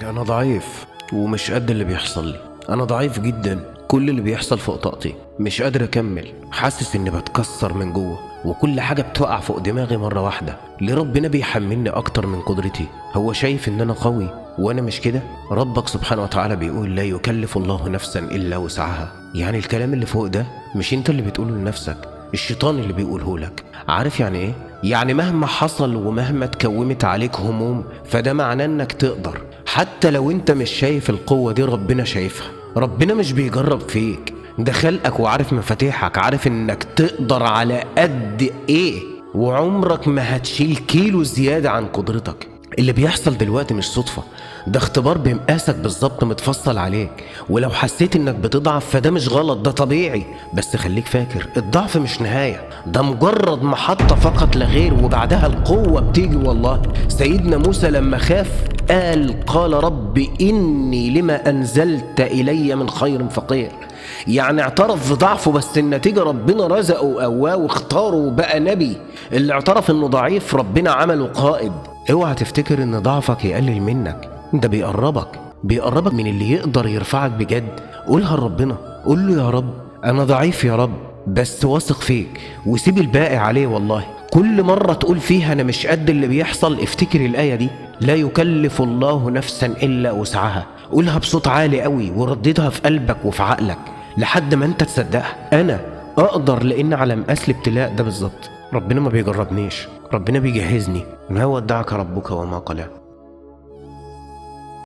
انا ضعيف ومش قد اللي بيحصل لي. انا ضعيف جدا، كل اللي بيحصل فوق طاقتي، مش قادر اكمل، حاسس اني بتكسر من جوه وكل حاجه بتقع فوق دماغي مره واحده. ليه ربنا بيحملني اكتر من قدرتي؟ هو شايف ان انا قوي وانا مش كده؟ ربك سبحانه وتعالى بيقول لا يكلف الله نفسا الا وسعها. يعني الكلام اللي فوق ده مش انت اللي بتقوله لنفسك، الشيطان اللي بيقوله لك. عارف يعني ايه؟ يعني مهما حصل ومهما اتكومت عليك هموم فده معناه انك تقدر. حتى لو انت مش شايف القوة دي ربنا شايفها. ربنا مش بيجرب فيك، ده خلقك وعارف مفاتيحك، عارف انك تقدر على قد ايه، وعمرك ما هتشيل كيلو زيادة عن قدرتك. اللي بيحصل دلوقتي مش صدفة، ده اختبار بمقاسك بالظبط متفصل عليك. ولو حسيت انك بتضعف فده مش غلط، ده طبيعي. بس خليك فاكر الضعف مش نهاية، ده مجرد محطة فقط لا غير، وبعدها القوة بتيجي. والله سيدنا موسى لما خاف قال رب إني لما أنزلت إلي من خير فقير. يعني اعترف بضعفه، بس النتيجة ربنا رزقه وقواه واختاره وبقى نبي. اللي اعترف انه ضعيف ربنا عمله قائد. اوعى تفتكر ان ضعفك يقلل منك، ده بيقربك من اللي يقدر يرفعك بجد. قولها لربنا، قول له يا رب انا ضعيف يا رب، بس واثق فيك، وسيب الباقي عليه. والله كل مرة تقول فيها انا مش قد اللي بيحصل افتكر الآية دي، لا يكلف الله نفسا الا وسعها. قولها بصوت عالي قوي ورددها في قلبك وفي عقلك لحد ما انت تصدقها. انا اقدر لان على مقاس الابتلاء ده بالظبط. ربنا ما بيجربنيش، ربنا بيجهزني. ما ودعك ربك وما قلى.